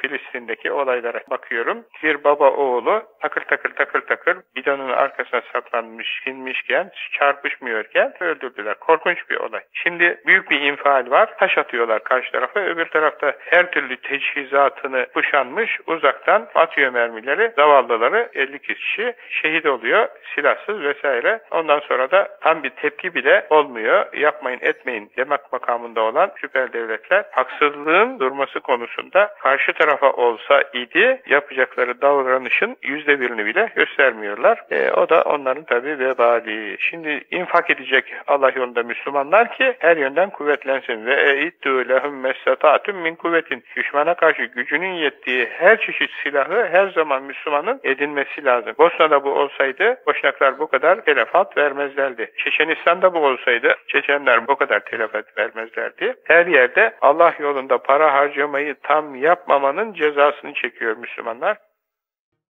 Filistin'deki olaylara bakıyorum. Bir baba oğlu takır takır bidonun arkasına saklanmış, inmişken, çarpışmıyorken öldürdüler. Korkunç bir olay. Şimdi büyük bir infial var. Taş atıyorlar karşı tarafa. Öbür tarafta her türlü teçhizatını kuşanmış, uzaktan atıyor mermileri. Zavallıları 50 kişi şehit oluyor. Silahsız vesaire. Ondan sonra da tam bir tepki bile olmuyor. Yapmayın etmeyin demek makamında olan süper devletler haksızlığın durması konusunda karşı tarafa olsa idi yapacakları davranışın %1'ini bile göstermiyorlar. O da onların tabii vebali. Şimdi infak edecek Allah yolunda Müslümanlar ki her yönden kuvvetlensin. Ve eiddu lehum mestata'tum min kuvvetin. Düşmana karşı gücünün yettiği her çeşit silahı her zaman Müslümanın edinmesi lazım. Bosna'da bu olsaydı Boşnaklar bu kadar telafat vermezlerdi. Çeçenistan'da bu olsaydı Çeçenler bu kadar telafat vermezlerdi. Her yerde Allah yolunda para harcamayı tam yapmamanın cezasını çekiyor Müslümanlar.